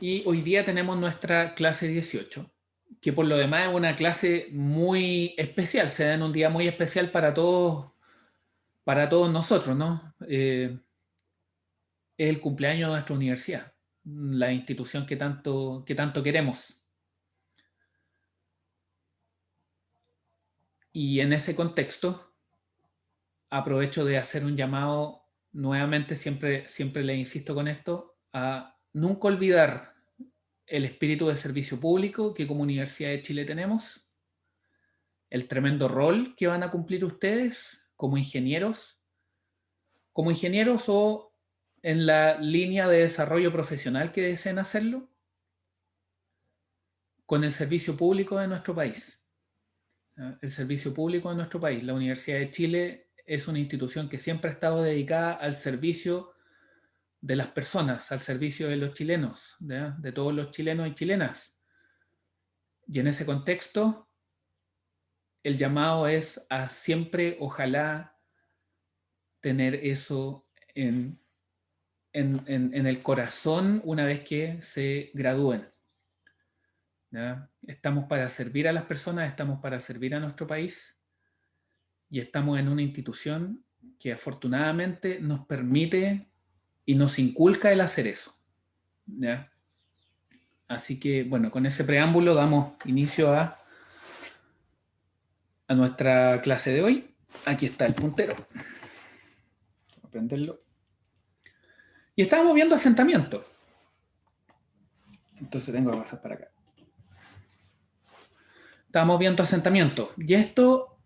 y hoy día tenemos nuestra clase 18, que por lo demás es una clase muy especial, se da en un día muy especial para todos nosotros, ¿no? Es el cumpleaños de nuestra universidad, la institución que tanto queremos. Y en ese contexto, aprovecho de hacer un llamado nuevamente, siempre le insisto con esto, a nunca olvidar el espíritu de servicio público que como Universidad de Chile tenemos, el tremendo rol que van a cumplir ustedes como ingenieros o en la línea de desarrollo profesional que deseen hacerlo, con el servicio público de nuestro país. El servicio público de nuestro país. La Universidad de Chile es una institución que siempre ha estado dedicada al servicio de las personas, al servicio de los chilenos, de todos los chilenos y chilenas. Y en ese contexto, el llamado es a siempre, ojalá, tener eso en el corazón una vez que se gradúen. ¿Ya? Estamos para servir a las personas, estamos para servir a nuestro país y estamos en una institución que afortunadamente nos permite y nos inculca el hacer eso. ¿Ya? Así que, bueno, con ese preámbulo damos inicio a nuestra clase de hoy. Aquí está el puntero. Voy a prenderlo. Y estábamos viendo asentamiento. Entonces tengo que pasar para acá. Estábamos viendo asentamiento. Y esto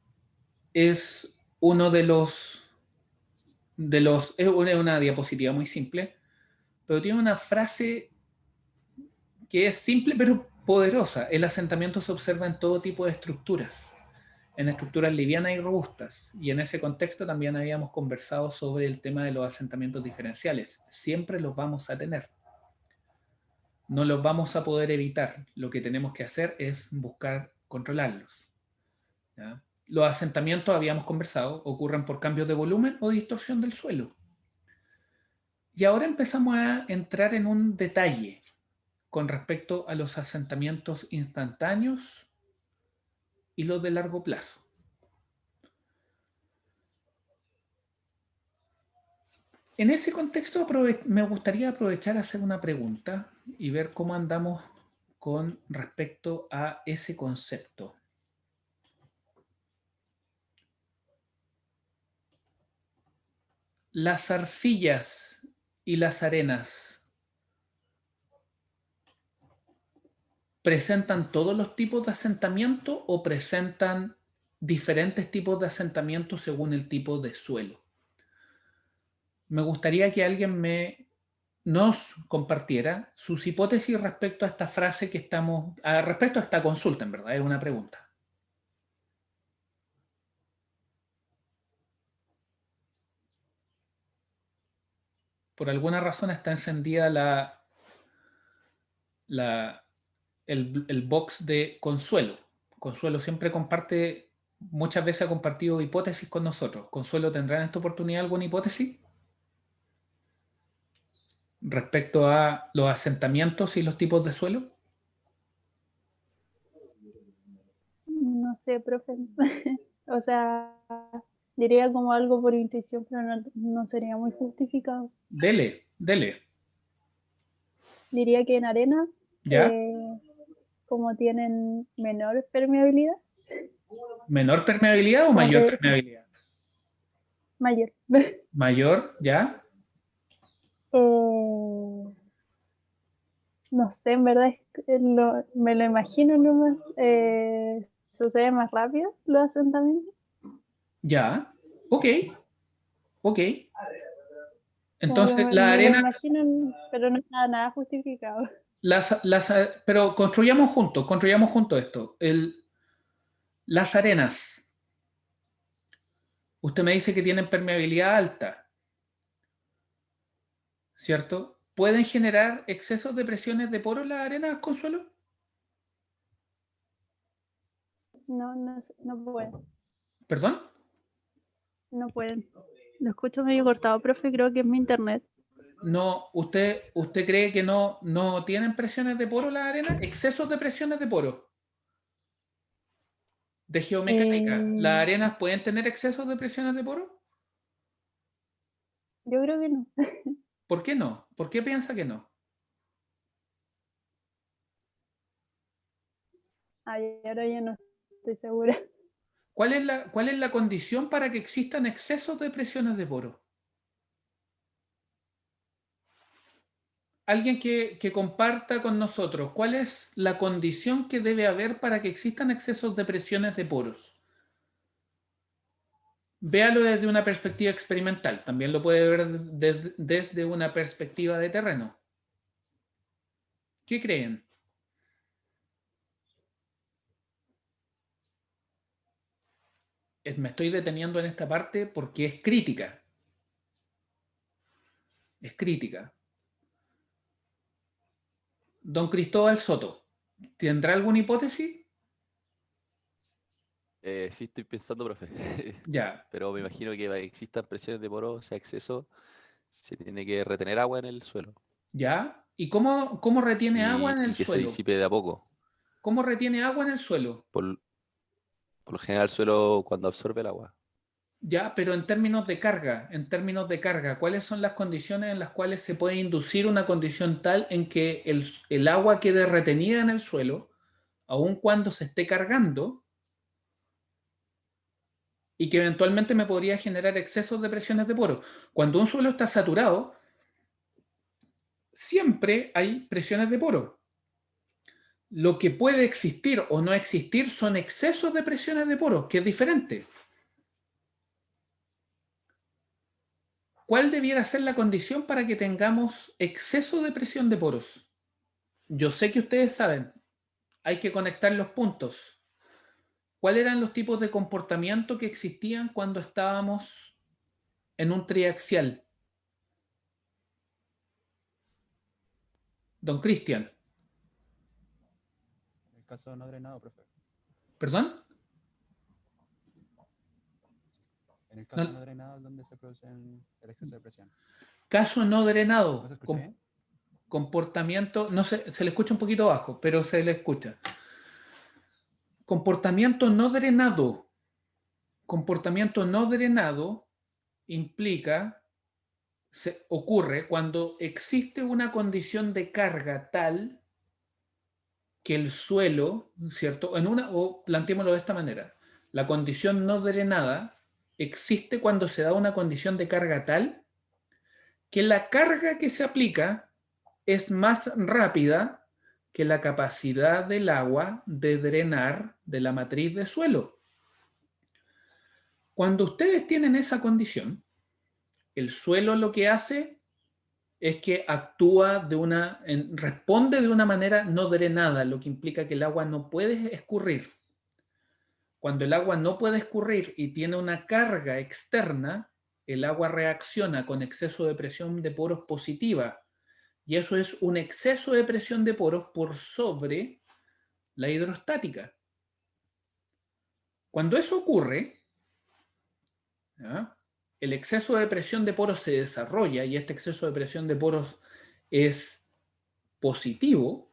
es uno es una diapositiva muy simple, pero tiene una frase que es simple pero poderosa. El asentamiento se observa en todo tipo de estructuras, en estructuras livianas y robustas. Y en ese contexto también habíamos conversado sobre el tema de los asentamientos diferenciales. Siempre los vamos a tener. No los vamos a poder evitar. Lo que tenemos que hacer es buscar controlarlos. ¿Ya? Los asentamientos, habíamos conversado, ocurren por cambios de volumen o distorsión del suelo. Y ahora empezamos a entrar en un detalle con respecto a los asentamientos instantáneos y los de largo plazo. En ese contexto me gustaría aprovechar a hacer una pregunta y ver cómo andamos con respecto a ese concepto. Las arcillas y las arenas ¿presentan todos los tipos de asentamiento o presentan diferentes tipos de asentamiento según el tipo de suelo? Me gustaría que alguien nos compartiera sus hipótesis respecto a esta frase respecto a esta consulta, en verdad, es una pregunta. Por alguna razón está encendida el box de Consuelo. Consuelo siempre comparte, muchas veces ha compartido hipótesis con nosotros. Consuelo, ¿tendrá en esta oportunidad alguna hipótesis respecto a los asentamientos y los tipos de suelo? No sé, profe. O sea, diría como algo por intuición, pero no sería muy justificado. Dele, dele. Diría que en arena, ¿Ya? eh, como tienen menor permeabilidad, ¿Menor permeabilidad o como mayor que permeabilidad? mayor. Mayor, ¿ya? No sé, en verdad me lo imagino nomás. Sucede más rápido los asentamientos. Ya. Ok, ok. Como que Entonces, la me lo arena, imagino, pero no está nada justificado. pero construyamos juntos esto. Las arenas, usted me dice que tienen permeabilidad alta, ¿cierto? ¿Pueden generar excesos de presiones de poro las arenas, Consuelo? No pueden. ¿Perdón? No pueden. Lo escucho medio cortado, profe, creo que es mi internet. No, ¿usted cree que no tienen presiones de poro las arenas? Excesos de presiones de poro. De geomecánica. ¿Las Eh, arenas pueden tener excesos de presiones de poro? yo creo que no. ¿Por qué no? ¿Por qué piensa que no? Ay, ahora ya no estoy segura. Cuál es la condición para que existan excesos de presiones de poro? Alguien que comparta con nosotros, ¿cuál es la condición que debe haber para que existan excesos de presiones de poros? Véalo desde una perspectiva experimental, también lo puede ver desde una perspectiva de terreno. ¿Qué creen? Me estoy deteniendo en esta parte porque es crítica. Es crítica. Don Cristóbal Soto, ¿tendrá alguna hipótesis? Sí, estoy pensando, profe. Ya, Pero me imagino que para que existan presiones de poro, o sea, exceso, se tiene que retener agua en el suelo ya. ¿Y cómo retiene agua en el y que se suelo? disipe de a poco. ¿Cómo retiene agua en el suelo? Por, por lo general, el suelo cuando absorbe el agua. Ya, pero en términos de carga, ¿cuáles son las condiciones en las cuales se puede inducir una condición tal en que el agua quede retenida en el suelo, aun cuando se esté cargando, y que eventualmente me podría generar excesos de presiones de poro? Cuando un suelo está saturado, siempre hay presiones de poro. Lo que puede existir o no existir son excesos de presiones de poro, que es diferente. ¿Cuál debiera ser la condición para que tengamos exceso de presión de poros? Yo sé que ustedes saben, hay que conectar los puntos. ¿Cuáles eran los tipos de comportamiento que existían cuando estábamos en un triaxial? Don Cristian, En el caso no drenado, profe. ¿perdón? En el caso No, no drenado es donde se produce el exceso de presión. caso no ¿No drenado, se escucha bien? comportamiento, no sé, se le escucha un poquito bajo, pero se le escucha. Comportamiento no drenado. Comportamiento no drenado implica, ocurre cuando existe una condición de carga tal que el suelo, ¿cierto? O planteémoslo de esta manera, la condición no drenada existe cuando se da una condición de carga tal que la carga que se aplica es más rápida que la capacidad del agua de drenar de la matriz de suelo. Cuando ustedes tienen esa condición, el suelo lo que hace es que responde de una manera no drenada, lo que implica que el agua no puede escurrir. Cuando el agua no puede escurrir y tiene una carga externa, el agua reacciona con exceso de presión de poros positiva, y eso es un exceso de presión de poros por sobre la hidrostática. Cuando eso ocurre, ¿ya?, el exceso de presión de poros se desarrolla y este exceso de presión de poros es positivo,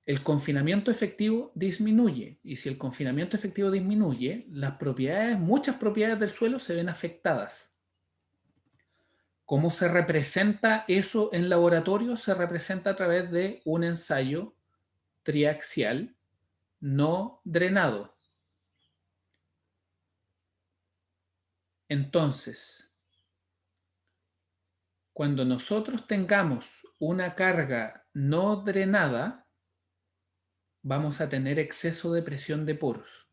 el confinamiento efectivo disminuye. Y si el confinamiento efectivo disminuye, muchas propiedades del suelo se ven afectadas. ¿Cómo se representa eso en laboratorio? Se representa a través de un ensayo triaxial no drenado. Entonces, cuando nosotros tengamos una carga no drenada, vamos a tener exceso de presión de poros.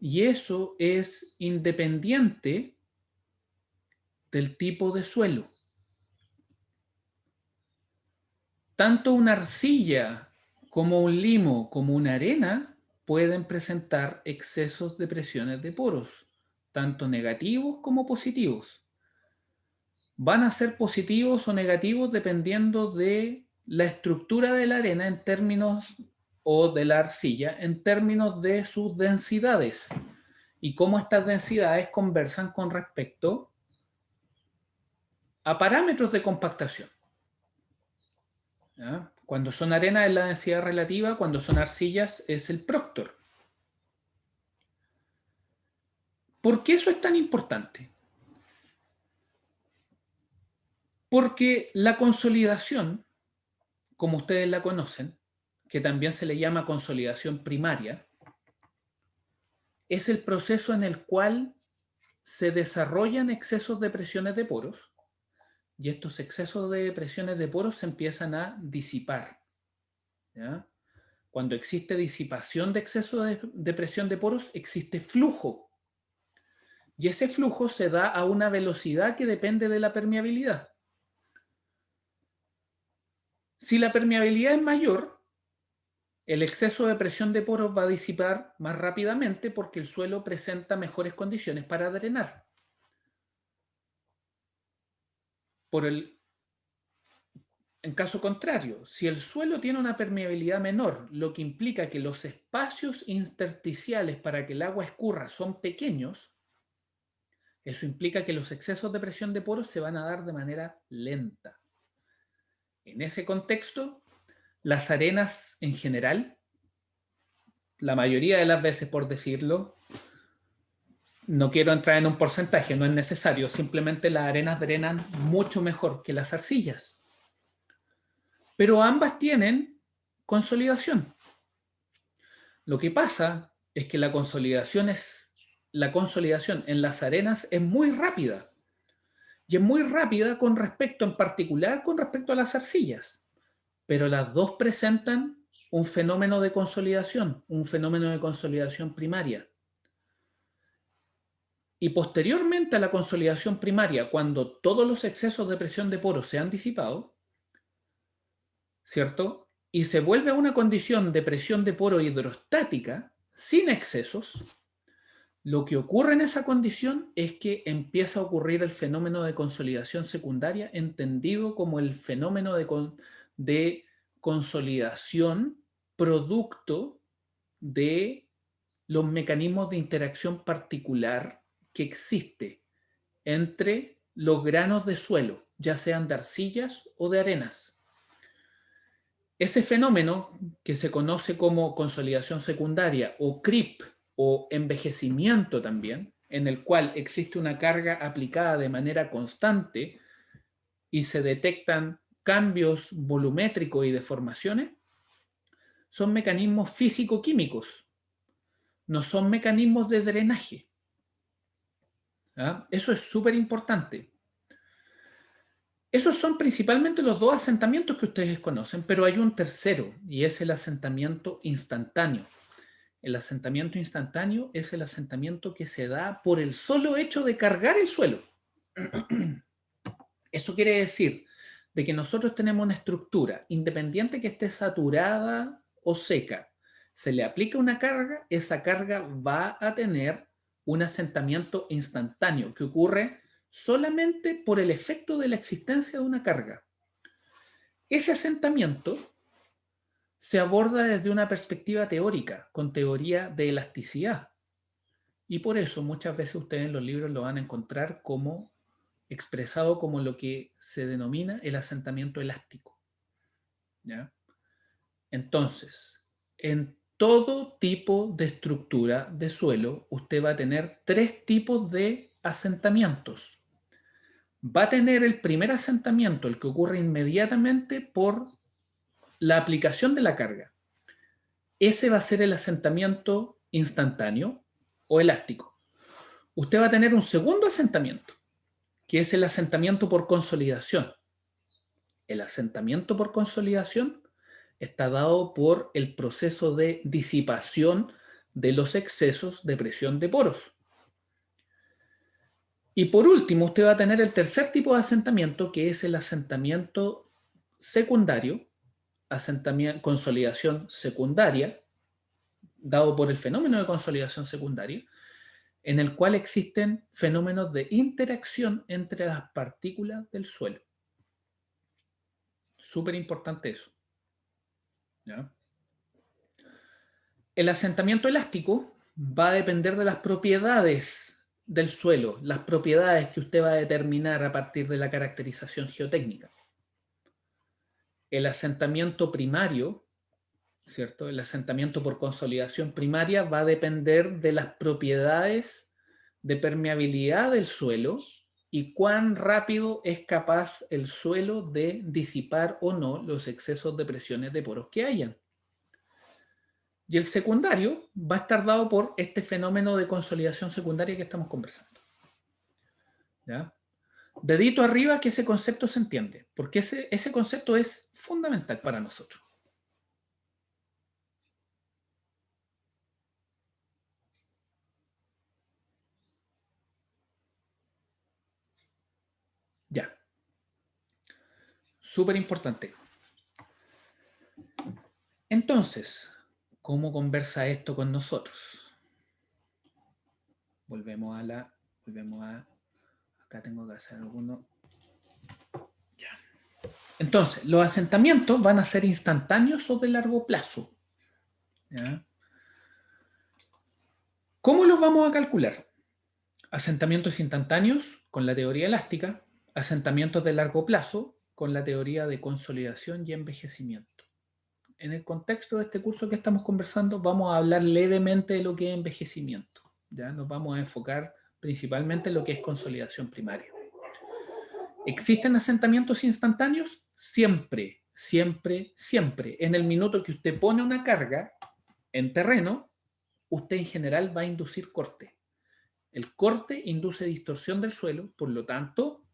Y eso es independiente del tipo de suelo. Tanto una arcilla como un limo como una arena pueden presentar excesos de presiones de poros, tanto negativos como positivos. Van a ser positivos o negativos dependiendo de la estructura de la arena en términos, o de la arcilla, en términos de sus densidades y cómo estas densidades conversan con respecto a parámetros de compactación. ¿Ya? Cuando son arenas es la densidad relativa, cuando son arcillas es el Proctor. ¿Por qué eso es tan importante? Porque la consolidación, como ustedes la conocen, que también se le llama consolidación primaria, es el proceso en el cual se desarrollan excesos de presiones de poros y estos excesos de presiones de poros se empiezan a disipar. ¿Ya? Cuando existe disipación de exceso de presión de poros, existe flujo. Y ese flujo se da a una velocidad que depende de la permeabilidad. Si la permeabilidad es mayor, el exceso de presión de poros va a disipar más rápidamente porque el suelo presenta mejores condiciones para drenar. En caso contrario, si el suelo tiene una permeabilidad menor, lo que implica que los espacios intersticiales para que el agua escurra son pequeños, eso implica que los excesos de presión de poros se van a dar de manera lenta. En ese contexto, las arenas en general, la mayoría de las veces, por decirlo, no quiero entrar en un porcentaje, no es necesario, simplemente las arenas drenan mucho mejor que las arcillas. Pero ambas tienen consolidación. Lo que pasa es que la consolidación en las arenas es muy rápida. Y es muy rápida con respecto, en particular, con respecto a las arcillas. Pero las dos presentan un fenómeno de consolidación primaria. Y posteriormente a la consolidación primaria, cuando todos los excesos de presión de poros se han disipado, ¿cierto? Y se vuelve a una condición de presión de poro hidrostática, sin excesos, lo que ocurre en esa condición es que empieza a ocurrir el fenómeno de consolidación secundaria, entendido como el fenómeno de consolidación producto de los mecanismos de interacción particular que existe entre los granos de suelo, ya sean de arcillas o de arenas. Ese fenómeno, que se conoce como consolidación secundaria o creep o envejecimiento también, en el cual existe una carga aplicada de manera constante y se detectan cambios volumétricos y deformaciones, son mecanismos físico-químicos, no son mecanismos de drenaje. ¿Ah? Eso es súper importante. Esos son principalmente los dos asentamientos que ustedes conocen, pero hay un tercero y es el asentamiento instantáneo. El asentamiento instantáneo es el asentamiento que se da por el solo hecho de cargar el suelo. Eso quiere decir de que nosotros tenemos una estructura, independiente que esté saturada o seca, se le aplica una carga, esa carga va a tener un asentamiento instantáneo que ocurre solamente por el efecto de la existencia de una carga. Ese asentamiento se aborda desde una perspectiva teórica, con teoría de elasticidad. Y por eso muchas veces ustedes en los libros lo van a encontrar como expresado como lo que se denomina el asentamiento elástico. ¿Ya? Entonces, en todo tipo de estructura de suelo, usted va a tener tres tipos de asentamientos. Va a tener el primer asentamiento, el que ocurre inmediatamente por la aplicación de la carga. Ese va a ser el asentamiento instantáneo o elástico. Usted va a tener un segundo asentamiento, que es el asentamiento por consolidación. El asentamiento por consolidación está dado por el proceso de disipación de los excesos de presión de poros. Y por último, usted va a tener el tercer tipo de asentamiento, que es el asentamiento secundario, consolidación secundaria, dado por el fenómeno de consolidación secundaria, en el cual existen fenómenos de interacción entre las partículas del suelo. Súper importante eso. ¿Ya? El asentamiento elástico va a depender de las propiedades del suelo, las propiedades que usted va a determinar a partir de la caracterización geotécnica. El asentamiento primario, ¿cierto? El asentamiento por consolidación primaria va a depender de las propiedades de permeabilidad del suelo y cuán rápido es capaz el suelo de disipar o no los excesos de presiones de poros que hayan. Y el secundario va a estar dado por este fenómeno de consolidación secundaria que estamos conversando. ¿Ya? Dedito arriba que ese concepto se entiende, porque ese concepto es fundamental para nosotros. Ya. Súper importante. Entonces, ¿cómo conversa esto con nosotros? Volvemos a... Acá tengo que hacer alguno. Ya. Entonces, los asentamientos van a ser instantáneos o de largo plazo. ¿Ya? ¿Cómo los vamos a calcular? Asentamientos instantáneos con la teoría elástica, asentamientos de largo plazo con la teoría de consolidación y envejecimiento. En el contexto de este curso que estamos conversando, vamos a hablar levemente de lo que es envejecimiento. ¿Ya? Nos vamos a enfocar principalmente en lo que es consolidación primaria. ¿Existen asentamientos instantáneos? Siempre, siempre, siempre. En el minuto que usted pone una carga en terreno, usted en general va a inducir corte. El corte induce distorsión del suelo, por lo tanto,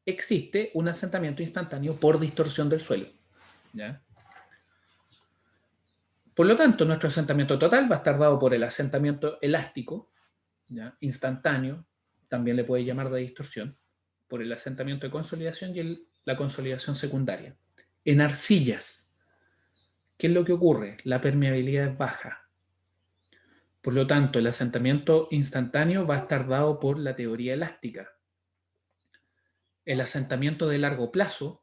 existe un asentamiento instantáneo por distorsión del suelo. ¿Ya? Por lo tanto, nuestro asentamiento total va a estar dado por el asentamiento elástico, ¿ya? Instantáneo, también le puede llamar de distorsión, por el asentamiento de consolidación y la consolidación secundaria. En arcillas, ¿qué es lo que ocurre? La permeabilidad es baja. Por lo tanto, el asentamiento instantáneo va a estar dado por la teoría elástica. El asentamiento de largo plazo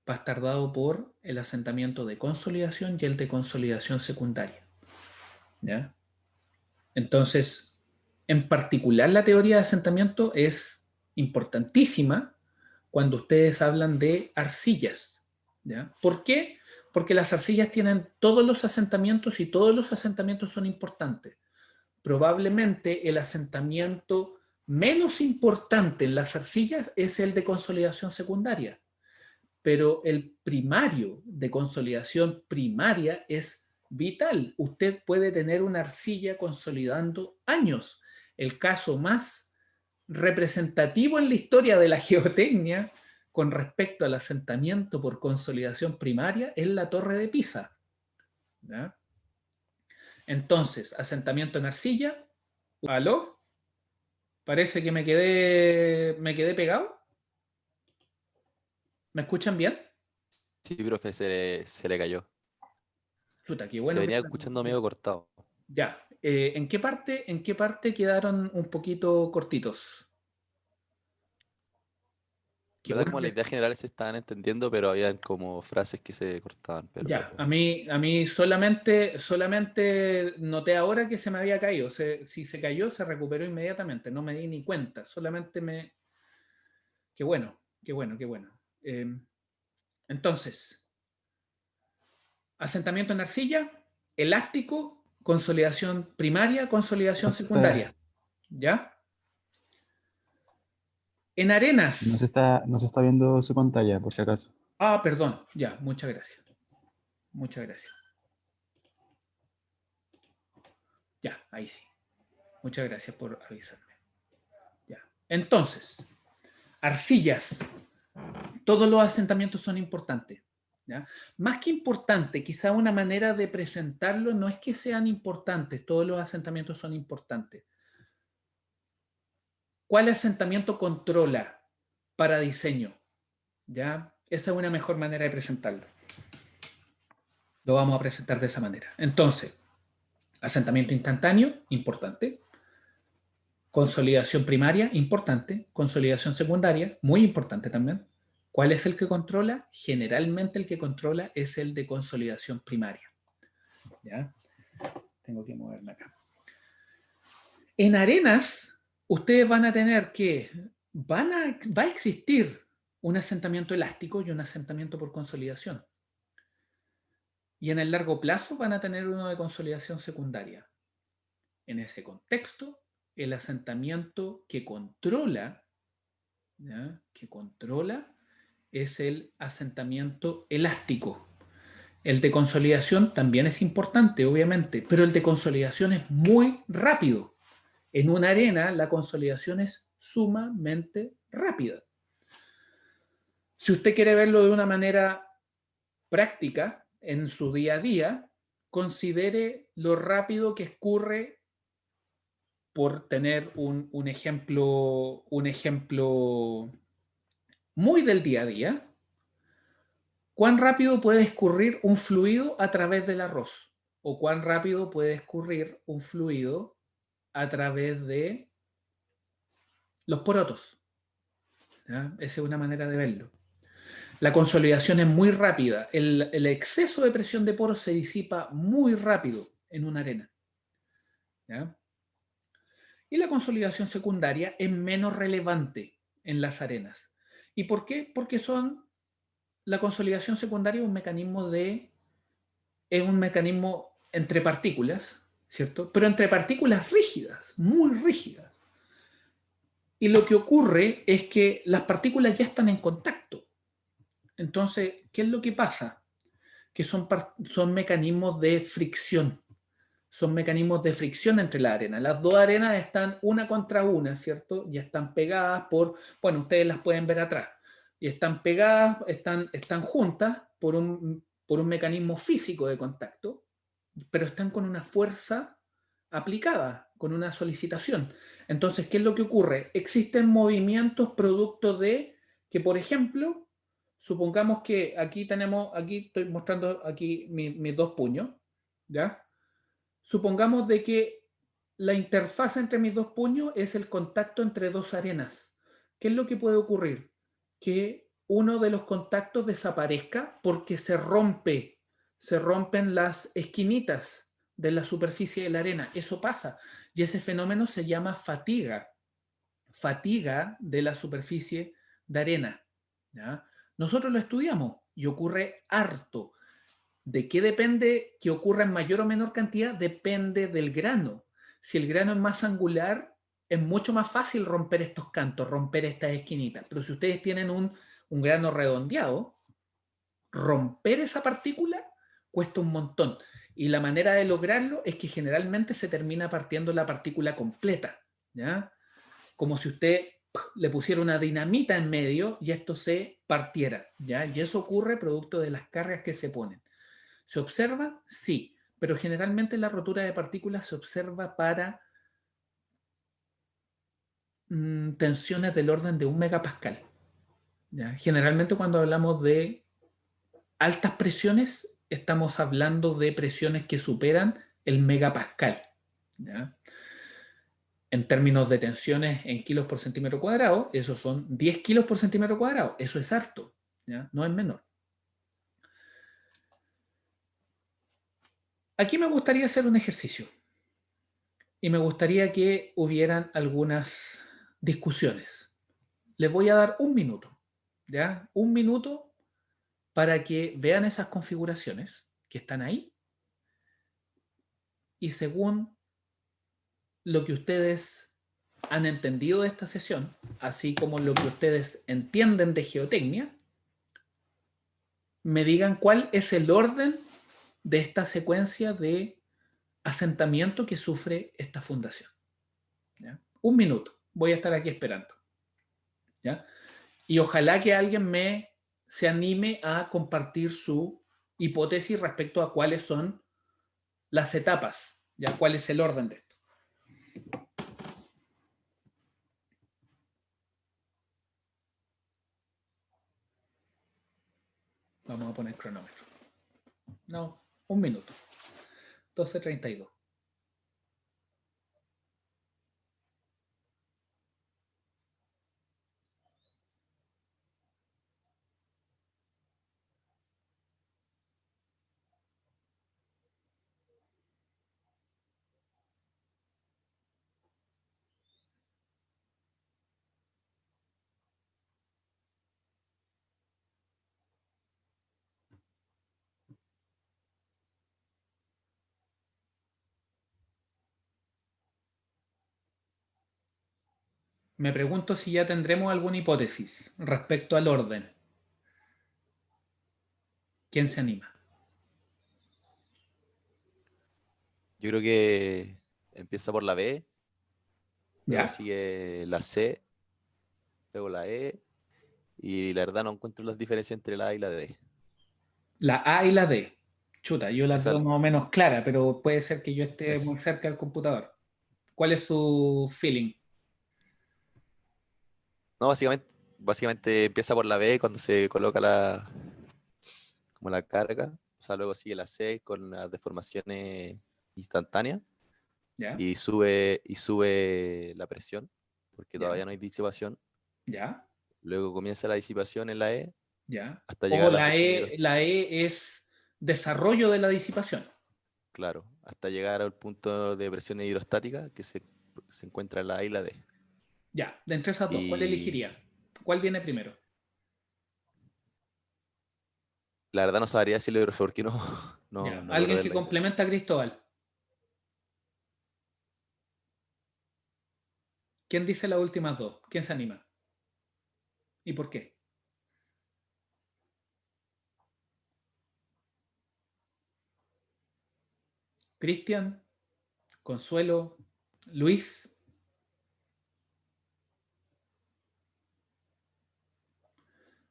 va a estar dado por el asentamiento de consolidación y el de consolidación secundaria. ¿Ya? Entonces, en particular la teoría de asentamiento es importantísima cuando ustedes hablan de arcillas. ¿Ya? ¿Por qué? Porque las arcillas tienen todos los asentamientos y todos los asentamientos son importantes. Probablemente el asentamiento menos importante en las arcillas es el de consolidación secundaria, pero el primario de consolidación primaria es vital. Usted puede tener una arcilla consolidando años. El caso más representativo en la historia de la geotecnia con respecto al asentamiento por consolidación primaria es la Torre de Pisa. ¿Ya? Entonces, asentamiento en arcilla. ¿Aló? Parece que me quedé pegado. ¿Me escuchan bien? Sí, profe, se le cayó. Chuta, qué Se bueno que venía están- escuchando medio cortado. Ya. ¿En qué parte quedaron un poquito cortitos? Qué ¿Verdad? bueno Como la que... idea general se estaban entendiendo, pero habían como frases que se cortaban. Pero Ya, a mí solamente noté ahora que se me había caído. Si se cayó, se recuperó inmediatamente. No me di ni cuenta. Solamente me... Qué bueno, qué bueno, qué bueno. Entonces, asentamiento en arcilla, elástico, consolidación primaria, consolidación secundaria. ¿Ya? En arenas. No se está viendo su pantalla, por si acaso. Ah, perdón. Ya, muchas gracias. Muchas gracias. Ya, ahí sí. Muchas gracias por avisarme. Ya. Entonces, arcillas. Todos los asentamientos son importantes. ¿Ya? Más que importante, quizá una manera de presentarlo no es que sean importantes, todos los asentamientos son importantes. ¿Cuál asentamiento controla para diseño? ¿Ya? Esa es una mejor manera de presentarlo. Lo vamos a presentar de esa manera. Entonces, asentamiento instantáneo, importante. Consolidación primaria, importante. Consolidación secundaria, muy importante también. ¿Cuál es el que controla? Generalmente el que controla es el de consolidación primaria. ¿Ya? Tengo que moverme acá. En arenas, ustedes van a tener que, va a existir un asentamiento elástico y un asentamiento por consolidación. Y en el largo plazo van a tener uno de consolidación secundaria. En ese contexto, el asentamiento que controla, ¿ya? Que controla es el asentamiento elástico. El de consolidación también es importante, obviamente, pero el de consolidación es muy rápido. En una arena, la consolidación es sumamente rápida. Si usted quiere verlo de una manera práctica en su día a día, considere lo rápido que escurre, por tener un ejemplo muy del día a día, cuán rápido puede escurrir un fluido a través del arroz o cuán rápido puede escurrir un fluido a través de los porotos. ¿Ya? Esa es una manera de verlo. La consolidación es muy rápida. El exceso de presión de poros se disipa muy rápido en una arena. ¿Ya? Y la consolidación secundaria es menos relevante en las arenas. ¿Y por qué? Porque la consolidación secundaria es un mecanismo entre partículas, ¿cierto? Pero entre partículas rígidas, muy rígidas. Y lo que ocurre es que las partículas ya están en contacto. Entonces, ¿qué es lo que pasa? Que son mecanismos de fricción. Son mecanismos de fricción entre la arena. Las dos arenas están una contra una, ¿cierto? Y están pegadas bueno, ustedes las pueden ver atrás. Y están pegadas, están juntas por un mecanismo físico de contacto, pero están con una fuerza aplicada, con una solicitación. Entonces, ¿qué es lo que ocurre? Existen movimientos producto de que, por ejemplo, supongamos que aquí estoy mostrando aquí mis dos puños, ¿ya? Supongamos de que la interfaz entre mis dos puños es el contacto entre dos arenas. ¿Qué es lo que puede ocurrir? Que uno de los contactos desaparezca porque se rompen las esquinitas de la superficie de la arena. Eso pasa. Y ese fenómeno se llama fatiga. Fatiga de la superficie de arena. ¿Ya? Nosotros lo estudiamos y ocurre harto. ¿De qué depende que ocurra en mayor o menor cantidad? Depende del grano. Si el grano es más angular, es mucho más fácil romper estos cantos, romper estas esquinitas. Pero si ustedes tienen un grano redondeado, romper esa partícula cuesta un montón. Y la manera de lograrlo es que generalmente se termina partiendo la partícula completa, ¿ya? Como si usted le pusiera una dinamita en medio y esto se partiera, ¿ya? Y eso ocurre producto de las cargas que se ponen. ¿Se observa? Sí, pero generalmente la rotura de partículas se observa para tensiones del orden de 1 megapascal. ¿Ya? Generalmente cuando hablamos de altas presiones, estamos hablando de presiones que superan el megapascal. ¿Ya? En términos de tensiones en kilos por centímetro cuadrado, esos son 10 kilos por centímetro cuadrado. Eso es harto, ¿ya? No es menor. Aquí me gustaría hacer un ejercicio y me gustaría que hubieran algunas discusiones. Les voy a dar un minuto, ¿ya? Un minuto para que vean esas configuraciones que están ahí y según lo que ustedes han entendido de esta sesión, así como lo que ustedes entienden de geotecnia, me digan cuál es el orden de esta secuencia de asentamiento que sufre esta fundación. ¿Ya? Un minuto. Voy a estar aquí esperando. ¿Ya? Y ojalá que alguien se anime a compartir su hipótesis respecto a cuáles son las etapas, ¿ya? ¿Cuál es el orden de esto? Vamos a poner cronómetro. No, un minuto. 12:32. Me pregunto si ya tendremos alguna hipótesis respecto al orden. ¿Quién se anima? Yo creo que empieza por la B, luego ¿Ya? sigue la C, luego la E, y la verdad no encuentro las diferencias entre la A y la D. La A y la D. Chuta, yo las Esa veo más o menos claras, pero puede ser que yo esté muy es, cerca del computador. ¿Cuál es su feeling? no, básicamente empieza por la B cuando se coloca como la carga, o sea, luego sigue la C con las deformaciones instantáneas ¿Ya? y sube la presión, porque ¿Ya? todavía no hay disipación. ¿Ya? Luego comienza la disipación en la E ¿Ya? hasta llegar O a las presiones hidrostáticas. La E es desarrollo de la disipación. Claro, hasta llegar al punto de presión hidrostática que se encuentra en la A y la D. Ya, de entre esas dos, ¿cuál Y elegiría? ¿Cuál viene primero? la verdad no sabría decirle, profe, porque no, no, Ya, no logro alguien ver que la diferencia. complementa a Cristóbal. ¿Quién dice las últimas dos? ¿Quién se anima? ¿Y por qué? Cristian, Consuelo, Luis.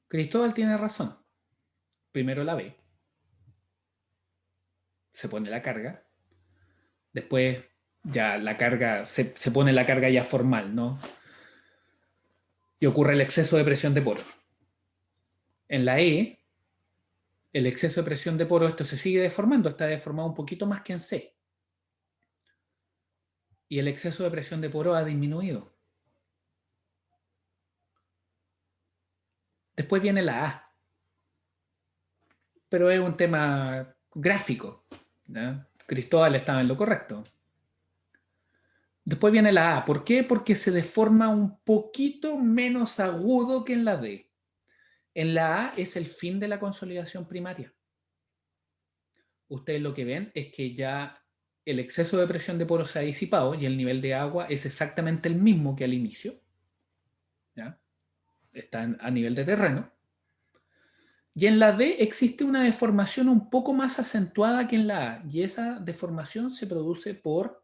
Cristóbal tiene razón. Primero la B. Se pone la carga. Después ya la carga, se pone la carga ya formal, ¿no? Y ocurre el exceso de presión de poro. En la E, el exceso de presión de poro, esto se sigue deformando, está deformado un poquito más que en C. Y el exceso de presión de poro ha disminuido. Después viene la A, pero es un tema gráfico, ¿no? Cristóbal estaba en lo correcto. Después viene la A. ¿Por qué? Porque se deforma un poquito menos agudo que en la D. En la A es el fin de la consolidación primaria. Ustedes lo que ven es que ya el exceso de presión de poro se ha disipado y el nivel de agua es exactamente el mismo que al inicio. ¿Ya? Está a nivel de terreno. Y en la D existe una deformación un poco más acentuada que en la A, y esa deformación se produce por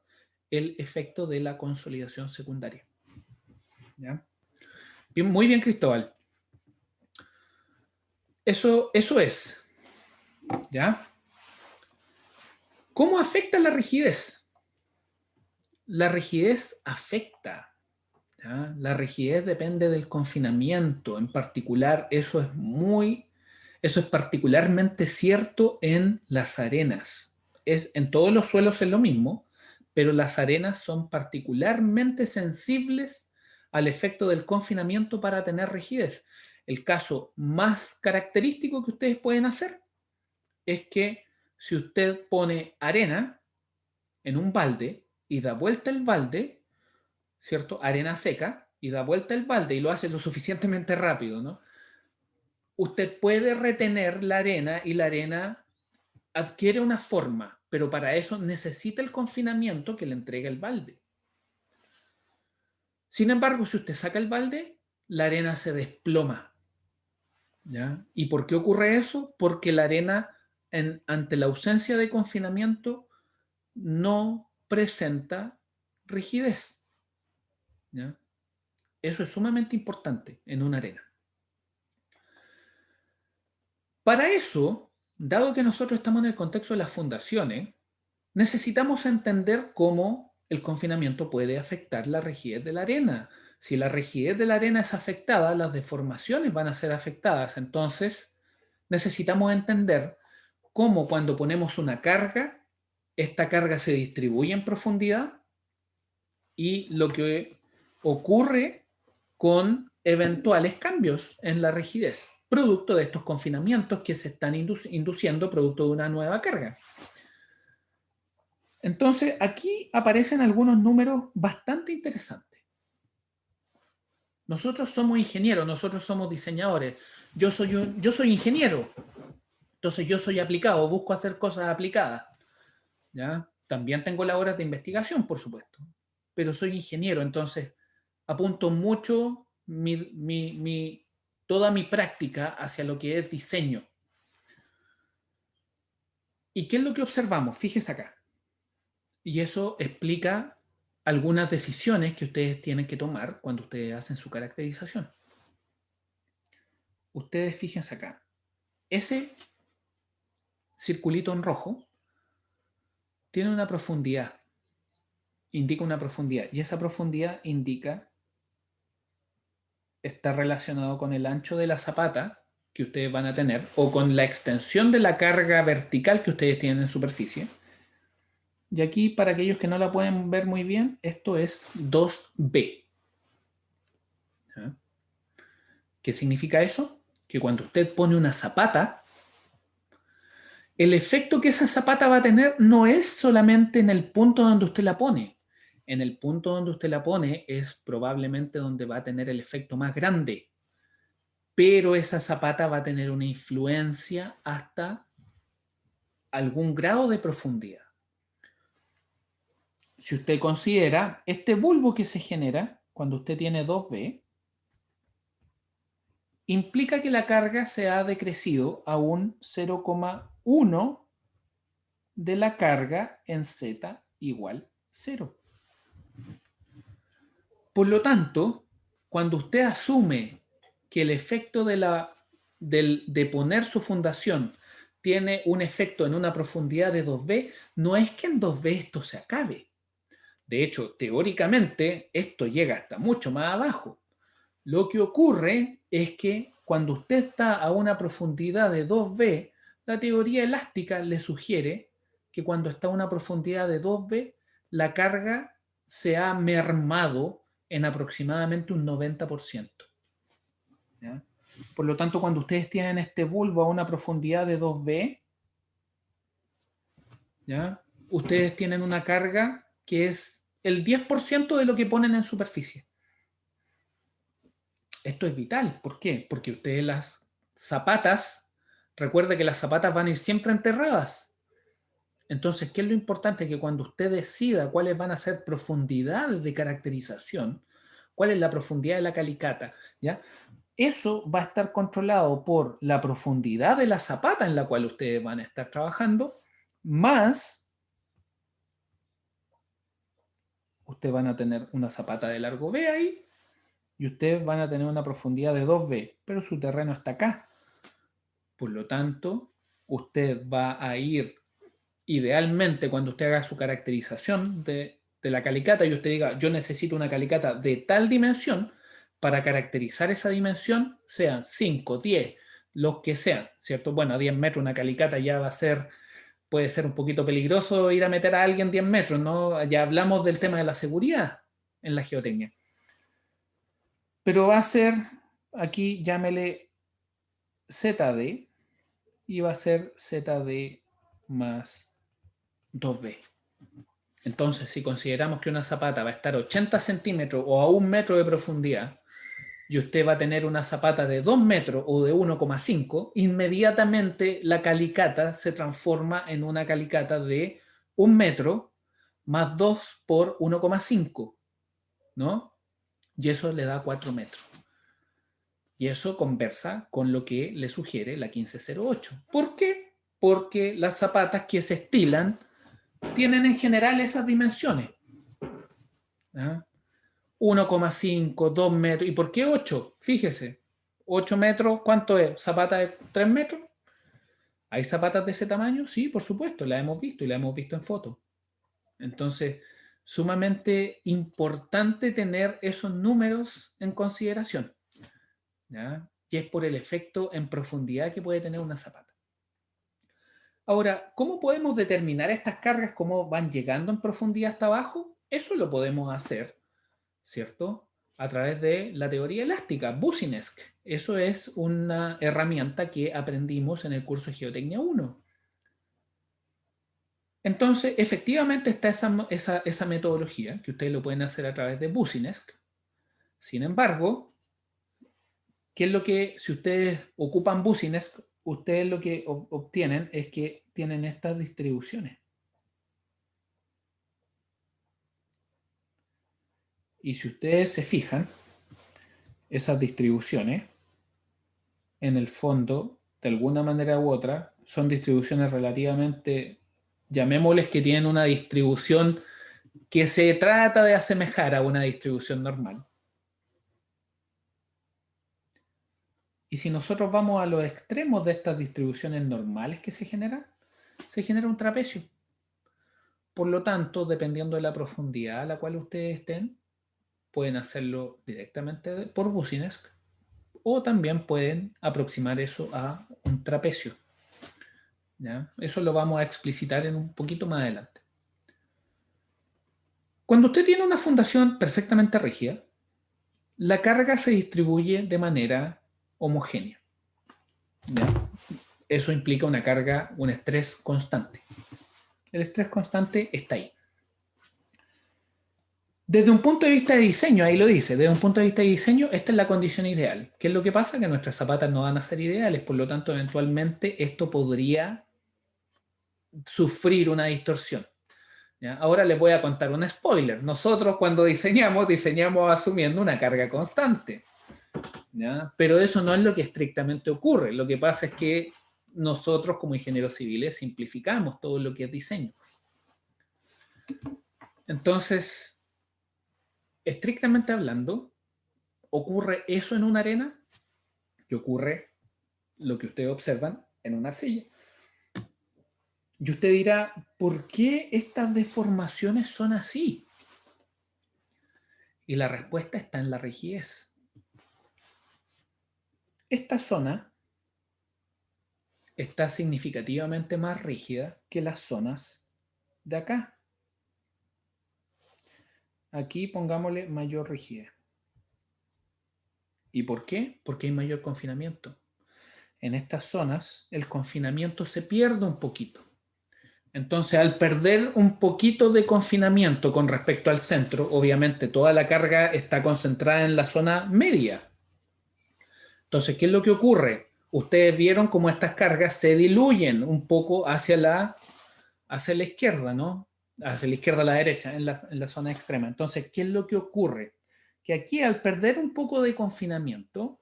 el efecto de la consolidación secundaria. ¿Ya? Bien, muy bien, Cristóbal. Eso es. ¿Ya? ¿Cómo afecta la rigidez? La rigidez afecta. ¿Ya? La rigidez depende del confinamiento. En particular, eso es particularmente cierto en las arenas. En todos los suelos es lo mismo, pero las arenas son particularmente sensibles al efecto del confinamiento para tener rigidez. El caso más característico que ustedes pueden hacer es que si usted pone arena en un balde y da vuelta el balde, ¿cierto? Arena seca, y da vuelta el balde y lo hace lo suficientemente rápido, ¿no? Usted puede retener la arena y la arena adquiere una forma, pero para eso necesita el confinamiento que le entrega el balde. Sin embargo, si usted saca el balde, la arena se desploma. ¿Ya? ¿Y por qué ocurre eso? Porque la arena, ante la ausencia de confinamiento, no presenta rigidez. ¿Ya? Eso es sumamente importante en una arena. Para eso, dado que nosotros estamos en el contexto de las fundaciones, necesitamos entender cómo el confinamiento puede afectar la rigidez de la arena. Si la rigidez de la arena es afectada, las deformaciones van a ser afectadas. Entonces, necesitamos entender cómo cuando ponemos una carga, esta carga se distribuye en profundidad y lo que ocurre con eventuales cambios en la rigidez, producto de estos confinamientos que se están induciendo producto de una nueva carga. Entonces, aquí aparecen algunos números bastante interesantes. Nosotros somos ingenieros, nosotros somos diseñadores. Yo soy ingeniero, entonces yo soy aplicado, busco hacer cosas aplicadas. ¿Ya? También tengo labores de investigación, por supuesto, pero soy ingeniero, entonces apunto mucho toda mi práctica hacia lo que es diseño. ¿Y qué es lo que observamos? Fíjese acá. Y eso explica algunas decisiones que ustedes tienen que tomar cuando ustedes hacen su caracterización. Ustedes fíjense acá. Ese circulito en rojo tiene una profundidad. Indica una profundidad. Y esa profundidad está relacionado con el ancho de la zapata que ustedes van a tener o con la extensión de la carga vertical que ustedes tienen en superficie. Y aquí, para aquellos que no la pueden ver muy bien, esto es 2B. ¿Ya? ¿Qué significa eso? Que cuando usted pone una zapata, el efecto que esa zapata va a tener no es solamente en el punto donde usted la pone. En el punto donde usted la pone es probablemente donde va a tener el efecto más grande. Pero esa zapata va a tener una influencia hasta algún grado de profundidad. Si usted considera este bulbo que se genera cuando usted tiene 2B, implica que la carga se ha decrecido a un 0,1 de la carga en Z igual 0. Por lo tanto, cuando usted asume que el efecto de poner su fundación tiene un efecto en una profundidad de 2B, no es que en 2B esto se acabe. De hecho, teóricamente, esto llega hasta mucho más abajo. Lo que ocurre es que cuando usted está a una profundidad de 2B, la teoría elástica le sugiere que cuando está a una profundidad de 2B, la carga se ha mermado en aproximadamente un 90%. ¿Ya? Por lo tanto, cuando ustedes tienen este bulbo a una profundidad de 2B, ¿ya? Ustedes tienen una carga que es el 10% de lo que ponen en superficie. Esto es vital. ¿Por qué? Porque ustedes las zapatas, recuerda que las zapatas van a ir siempre enterradas. Entonces, ¿qué es lo importante? Que cuando usted decida cuáles van a ser profundidades de caracterización, cuál es la profundidad de la calicata, ¿ya? Eso va a estar controlado por la profundidad de la zapata en la cual ustedes van a estar trabajando, más ustedes van a tener una zapata de largo B ahí, y ustedes van a tener una profundidad de 2B, pero su terreno está acá. Por lo tanto, usted va a ir, idealmente, cuando usted haga su caracterización de la calicata y usted diga, yo necesito una calicata de tal dimensión, para caracterizar esa dimensión, sean 5, 10, los que sean, ¿cierto? Bueno, a 10 metros una calicata ya va a ser, puede ser un poquito peligroso ir a meter a alguien 10 metros, ¿no? Ya hablamos del tema de la seguridad en la geotecnia. Pero va a ser, aquí llámele ZD, y va a ser ZD más 2B. Entonces, si consideramos que una zapata va a estar 80 centímetros o a 1 metro de profundidad, y usted va a tener una zapata de 2 metros o de 1,5, inmediatamente la calicata se transforma en una calicata de 1 metro más 2 por 1,5, ¿no? Y eso le da 4 metros. Y eso conversa con lo que le sugiere la 1508. ¿Por qué? Porque las zapatas que se estilan tienen en general esas dimensiones. ¿Ah? 1,5, 2 metros. ¿Y por qué 8? Fíjese. 8 metros, ¿cuánto es? ¿Zapata de 3 metros? ¿Hay zapatas de ese tamaño? Sí, por supuesto, la hemos visto y la hemos visto en fotos. Entonces, sumamente importante tener esos números en consideración, ¿ya? Y es por el efecto en profundidad que puede tener una zapata. Ahora, ¿cómo podemos determinar estas cargas, cómo van llegando en profundidad hasta abajo? Eso lo podemos hacer, ¿cierto? A través de la teoría elástica, Boussinesq. Eso es una herramienta que aprendimos en el curso de Geotecnia 1. Entonces, efectivamente está esa metodología, que ustedes lo pueden hacer a través de Boussinesq. Sin embargo, ¿qué es lo que, si ustedes ocupan Boussinesq, ustedes lo que obtienen es que tienen estas distribuciones. Y si ustedes se fijan, esas distribuciones, en el fondo, de alguna manera u otra, son distribuciones relativamente, llamémosles que tienen una distribución que se trata de asemejar a una distribución normal. Y si nosotros vamos a los extremos de estas distribuciones normales que se genera un trapecio. Por lo tanto, dependiendo de la profundidad a la cual ustedes estén, pueden hacerlo directamente por Boussinesq o también pueden aproximar eso a un trapecio. ¿Ya? Eso lo vamos a explicitar en un poquito más adelante. Cuando usted tiene una fundación perfectamente rígida, la carga se distribuye de manera homogénea. ¿Ya? Eso implica una carga, un estrés constante. El estrés constante está ahí. Desde un punto de vista de diseño, ahí lo dice, desde un punto de vista de diseño, esta es la condición ideal. ¿Qué es lo que pasa? Que nuestras zapatas no van a ser ideales, por lo tanto, eventualmente esto podría sufrir una distorsión. ¿Ya? Ahora les voy a contar un spoiler. Nosotros cuando diseñamos asumiendo una carga constante. ¿Ya? Pero eso no es lo que estrictamente ocurre. Lo que pasa es que nosotros como ingenieros civiles simplificamos todo lo que es diseño. Entonces, estrictamente hablando, ocurre eso en una arena que ocurre lo que ustedes observan en una arcilla. Y usted dirá, ¿por qué estas deformaciones son así? Y la respuesta está en la rigidez. Esta zona está significativamente más rígida que las zonas de acá. Aquí pongámosle mayor rigidez. ¿Y por qué? Porque hay mayor confinamiento. En estas zonas el confinamiento se pierde un poquito. Entonces, al perder un poquito de confinamiento con respecto al centro, obviamente toda la carga está concentrada en la zona media. Entonces, ¿qué es lo que ocurre? Ustedes vieron cómo estas cargas se diluyen un poco hacia la izquierda, ¿no? Hacia la izquierda a la derecha, en la zona extrema. Entonces, ¿qué es lo que ocurre? Que aquí, al perder un poco de confinamiento,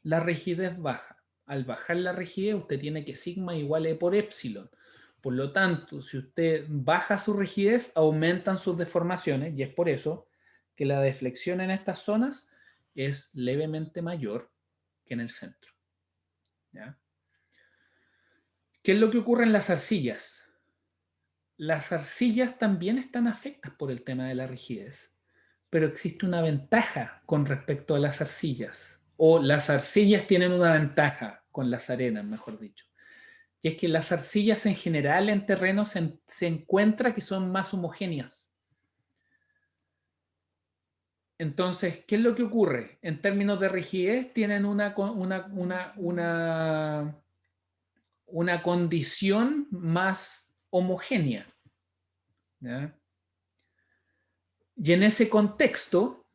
la rigidez baja. Al bajar la rigidez, usted tiene que sigma igual E por epsilon. Por lo tanto, si usted baja su rigidez, aumentan sus deformaciones, y es por eso que la deflexión en estas zonas es levemente mayor que en el centro. ¿Ya? ¿Qué es lo que ocurre en las arcillas? Las arcillas también están afectadas por el tema de la rigidez, pero existe una ventaja con respecto a las arcillas, o las arcillas tienen una ventaja con las arenas, mejor dicho. Y es que las arcillas en general en terrenos se encuentra que son más homogéneas. Entonces, ¿qué es lo que ocurre? En términos de rigidez tienen una condición más homogénea. ¿Ya? Y en ese contexto,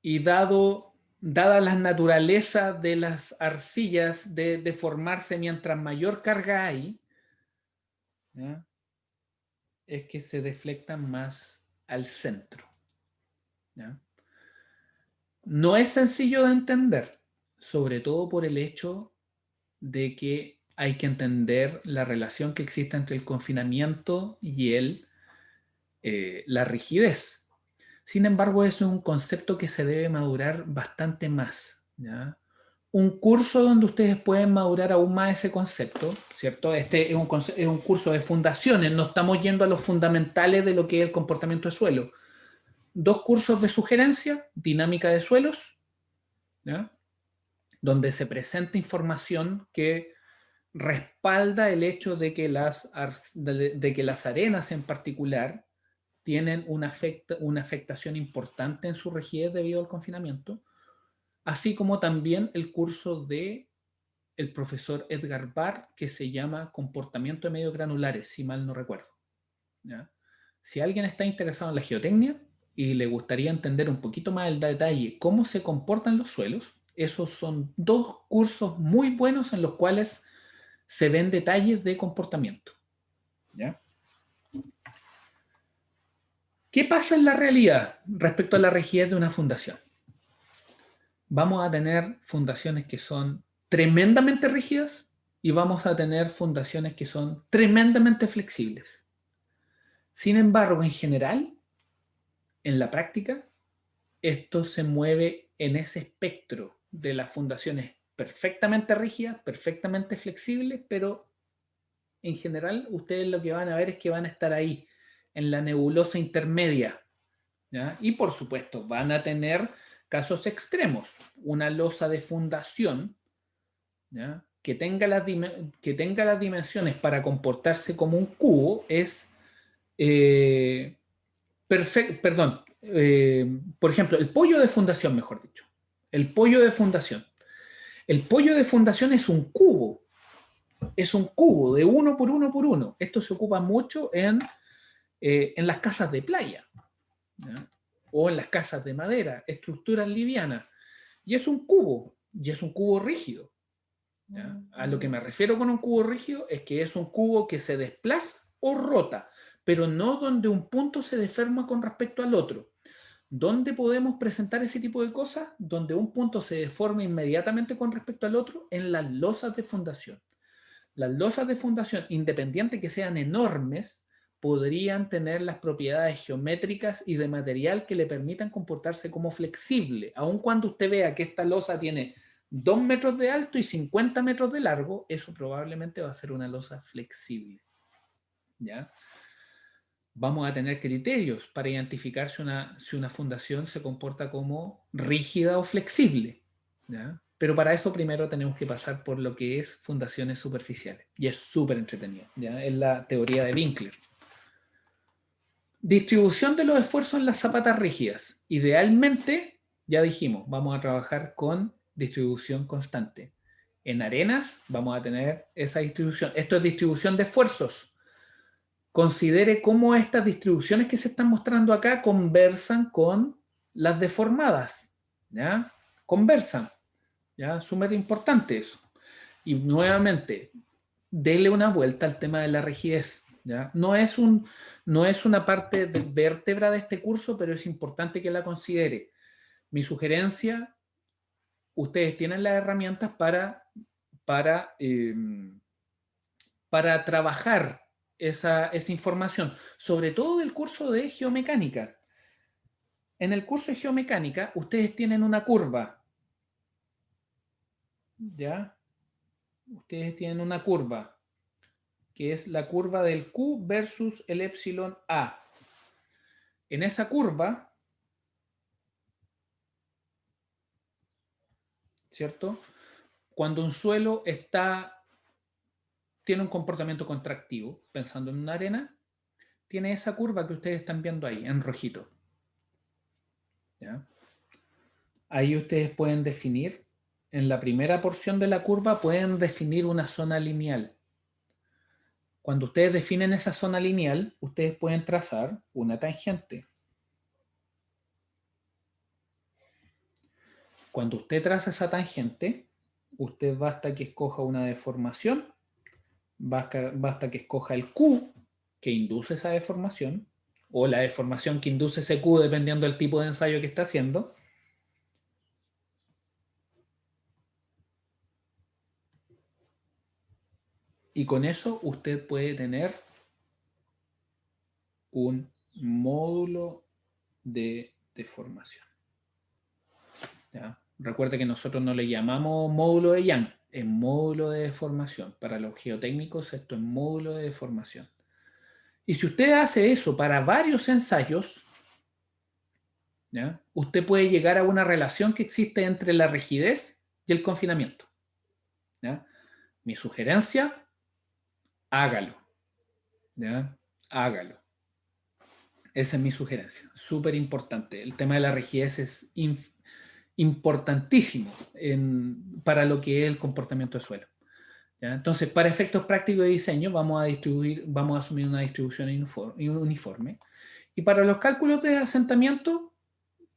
y dada la naturaleza de las arcillas de formarse mientras mayor carga hay, ¿ya? Es que se deflectan más al centro. ¿Ya? No es sencillo de entender, sobre todo por el hecho de que hay que entender la relación que existe entre el confinamiento y la rigidez. Sin embargo, eso es un concepto que se debe madurar bastante más. ¿Ya? Un curso donde ustedes pueden madurar aún más ese concepto, ¿cierto? Este es un curso de fundaciones, no estamos yendo a los fundamentales de lo que es el comportamiento de suelo. 2 cursos de sugerencia, dinámica de suelos, ¿ya? Donde se presenta información que respalda el hecho de que las arenas en particular tienen una afectación importante en su rigidez debido al confinamiento, así como también el curso de el profesor Edgar Barr, que se llama Comportamiento de medios granulares, si mal no recuerdo. ¿Ya? Si alguien está interesado en la geotecnia y le gustaría entender un poquito más el detalle cómo se comportan los suelos, esos son 2 cursos muy buenos en los cuales se ven detalles de comportamiento. ¿Ya? ¿Qué pasa en la realidad respecto a la rigidez de una fundación? Vamos a tener fundaciones que son tremendamente rígidas y vamos a tener fundaciones que son tremendamente flexibles. Sin embargo, en general, en la práctica, esto se mueve en ese espectro de las fundaciones perfectamente rígidas, perfectamente flexibles, pero en general ustedes lo que van a ver es que van a estar ahí, en la nebulosa intermedia, ¿ya? Y por supuesto van a tener casos extremos, una losa de fundación, ¿ya? Que tenga las dimensiones para comportarse como un cubo es perdón, por ejemplo, el pollo de fundación, mejor dicho. El pollo de fundación. El pollo de fundación es un cubo. Es un cubo de 1 por 1 por 1. Esto se ocupa mucho en las casas de playa, ¿ya? O en las casas de madera, estructuras livianas. Y es un cubo, y es un cubo rígido, ¿ya? A lo que me refiero con un cubo rígido es que es un cubo que se desplaza o rota, pero no donde un punto se deforma con respecto al otro. ¿Dónde podemos presentar ese tipo de cosas? Donde un punto se deforma inmediatamente con respecto al otro, en las losas de fundación. Las losas de fundación, independiente que sean enormes, podrían tener las propiedades geométricas y de material que le permitan comportarse como flexible. Aun cuando usted vea que esta losa tiene 2 metros de alto y 50 metros de largo, eso probablemente va a ser una losa flexible, ¿ya? Vamos a tener criterios para identificar si una fundación se comporta como rígida o flexible, ¿ya? Pero para eso primero tenemos que pasar por lo que es fundaciones superficiales. Y es súper entretenido, ¿ya? Es la teoría de Winkler. Distribución de los esfuerzos en las zapatas rígidas. Idealmente, ya dijimos, vamos a trabajar con distribución constante. En arenas vamos a tener esa distribución. Esto es distribución de esfuerzos. Considere cómo estas distribuciones que se están mostrando acá conversan con las deformadas, ¿ya? Conversan, ¿ya? Súper importante eso. Y nuevamente, dele una vuelta al tema de la rigidez, ¿ya? No es una parte de vértebra de este curso, pero es importante que la considere. Mi sugerencia, ustedes tienen las herramientas para trabajar esa información, sobre todo del curso de geomecánica. En el curso de geomecánica, ustedes tienen una curva, ¿ya? Ustedes tienen una curva, que es la curva del Q versus el epsilon A. En esa curva, ¿cierto? Cuando un suelo tiene un comportamiento contractivo, pensando en una arena, tiene esa curva que ustedes están viendo ahí, en rojito, ¿ya? Ahí ustedes pueden definir, en la primera porción de la curva, pueden definir una zona lineal. Cuando ustedes definen esa zona lineal, ustedes pueden trazar una tangente. Cuando usted traza esa tangente, usted basta que escoja una deformación, basta que escoja el Q que induce esa deformación, o la deformación que induce ese Q dependiendo del tipo de ensayo que está haciendo. Y con eso usted puede tener un módulo de deformación, ¿ya? Recuerde que nosotros no le llamamos módulo de Young, es módulo de deformación. Para los geotécnicos esto es módulo de deformación. Y si usted hace eso para varios ensayos, ¿ya? Usted puede llegar a una relación que existe entre la rigidez y el confinamiento, ¿ya? Mi sugerencia, hágalo, ¿ya? Hágalo. Esa es mi sugerencia. Súper importante. El tema de la rigidez es importantísimo para lo que es el comportamiento de suelo, ¿ya? Entonces, para efectos prácticos de diseño, vamos a asumir una distribución uniforme. Y para los cálculos de asentamiento,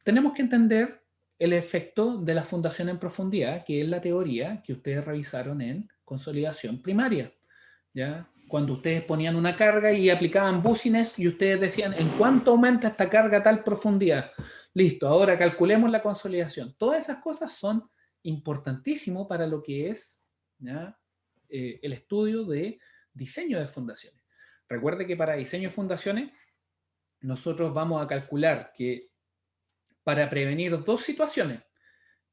tenemos que entender el efecto de la fundación en profundidad, que es la teoría que ustedes revisaron en consolidación primaria, ¿ya? Cuando ustedes ponían una carga y aplicaban búsines y ustedes decían, ¿en cuánto aumenta esta carga a tal profundidad? Listo, ahora calculemos la consolidación. Todas esas cosas son importantísimas para lo que es, ¿ya? El estudio de diseño de fundaciones. Recuerde que para diseño de fundaciones nosotros vamos a calcular que para prevenir dos situaciones,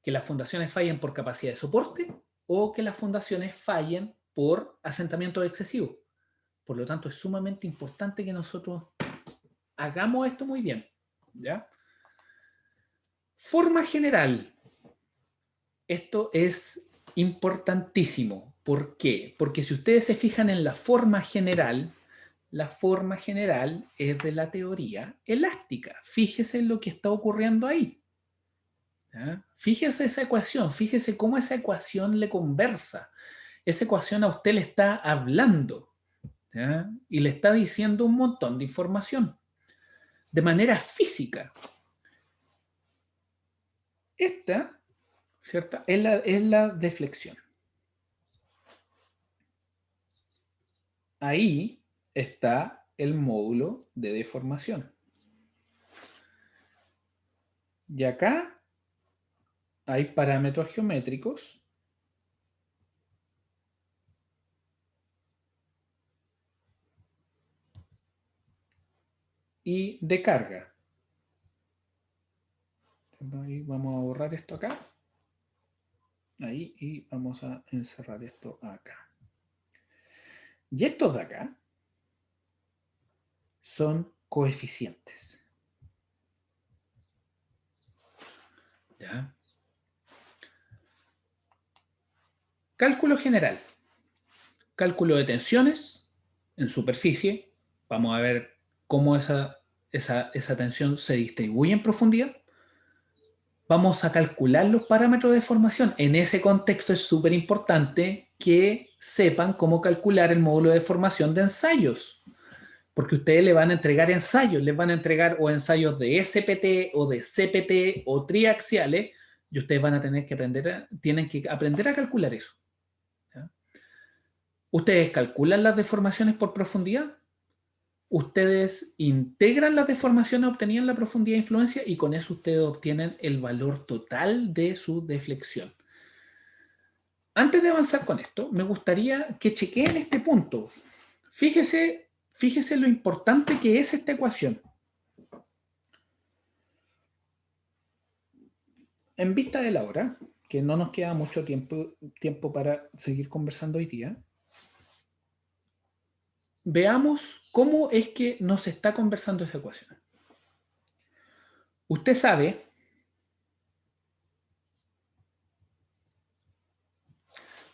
que las fundaciones fallen por capacidad de soporte o que las fundaciones fallen por asentamiento excesivo. Por lo tanto, es sumamente importante que nosotros hagamos esto muy bien, ¿ya? Forma general. Esto es importantísimo. ¿Por qué? Porque si ustedes se fijan en la forma general es de la teoría elástica. Fíjese en lo que está ocurriendo ahí. ¿Ya? Fíjese esa ecuación, fíjese cómo esa ecuación le conversa. Esa ecuación a usted le está hablando, ¿ya? Y le está diciendo un montón de información de manera física. Esta, ¿cierto? Es la deflexión. Ahí está el módulo de deformación. Y acá hay parámetros geométricos y de carga. Ahí vamos a borrar esto acá. Ahí, y vamos a encerrar esto acá. Y estos de acá son coeficientes. ¿Ya? Cálculo general. Cálculo de tensiones en superficie. Vamos a ver cómo esa tensión se distribuye en profundidad. Vamos a calcular los parámetros de deformación. En ese contexto es súper importante que sepan cómo calcular el módulo de deformación de ensayos. Porque ustedes le van a entregar ensayos. Les van a entregar o ensayos de SPT o de CPT o triaxiales. Y ustedes van a tener que tienen que aprender a calcular eso. ¿Ya? Ustedes calculan las deformaciones por profundidad. Ustedes integran las deformaciones obtenidas en la profundidad de influencia y con eso ustedes obtienen el valor total de su deflexión. Antes de avanzar con esto, me gustaría que chequeen este punto. Fíjese lo importante que es esta ecuación. En vista de la hora, que no nos queda mucho tiempo para seguir conversando hoy día, veamos cómo es que nos está conversando esa ecuación. Usted sabe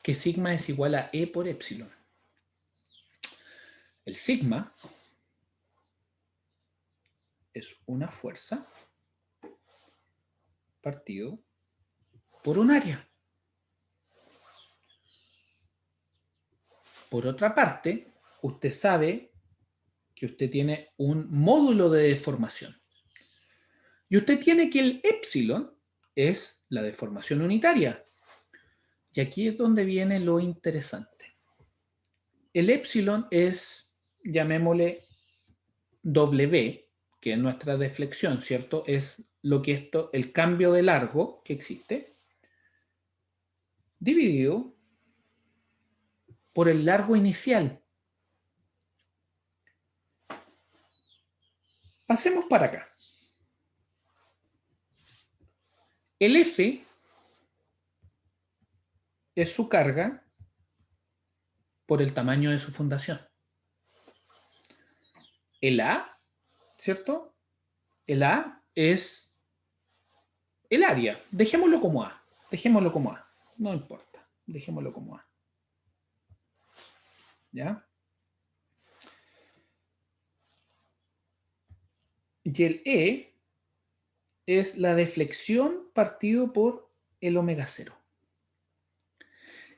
que sigma es igual a E por epsilon. El sigma es una fuerza partido por un área. Por otra parte, usted sabe que usted tiene un módulo de deformación. Y usted tiene que el epsilon es la deformación unitaria. Y aquí es donde viene lo interesante. El epsilon es, llamémosle W, que es nuestra deflexión, ¿cierto? Es lo que el cambio de largo que existe, dividido por el largo inicial. Pasemos para acá. El F es su carga por el tamaño de su fundación. El A, ¿cierto? El A es el área. Dejémoslo como A. Dejémoslo como A. No importa. Dejémoslo como A. ¿Ya? Y el E es la deflexión partido por el omega 0.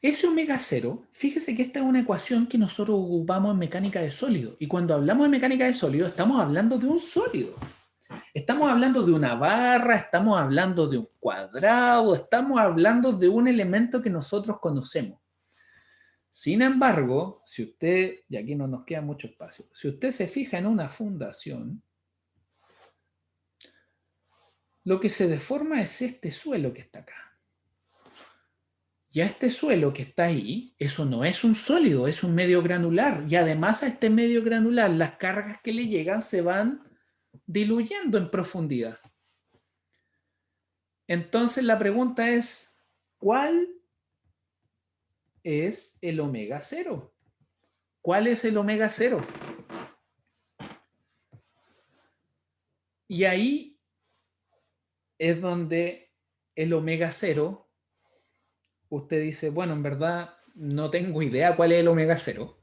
Ese omega 0, fíjese que esta es una ecuación que nosotros ocupamos en mecánica de sólido. Y cuando hablamos de mecánica de sólido, estamos hablando de un sólido. Estamos hablando de una barra, estamos hablando de un cuadrado, estamos hablando de un elemento que nosotros conocemos. Sin embargo, si usted, y aquí no nos queda mucho espacio, si usted se fija en una fundación, lo que se deforma es este suelo que está acá. Y a este suelo que está ahí, eso no es un sólido, es un medio granular. Y además a este medio granular, las cargas que le llegan se van diluyendo en profundidad. Entonces la pregunta es, ¿cuál es el omega 0? ¿Cuál es el omega 0? Y ahí es donde el omega 0, usted dice, bueno, en verdad no tengo idea cuál es el omega 0,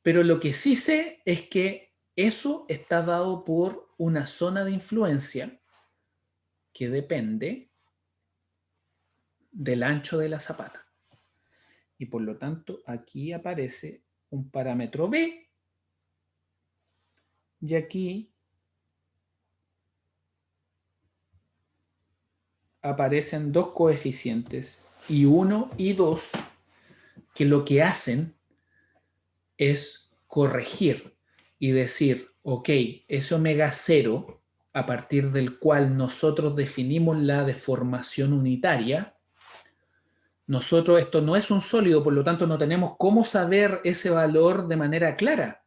pero lo que sí sé es que eso está dado por una zona de influencia que depende del ancho de la zapata. Y por lo tanto, aquí aparece un parámetro B y aquí aparecen dos coeficientes, I1 y 2, que lo que hacen es corregir y decir, ok, ese omega 0, a partir del cual nosotros definimos la deformación unitaria, nosotros, esto no es un sólido, por lo tanto no tenemos cómo saber ese valor de manera clara.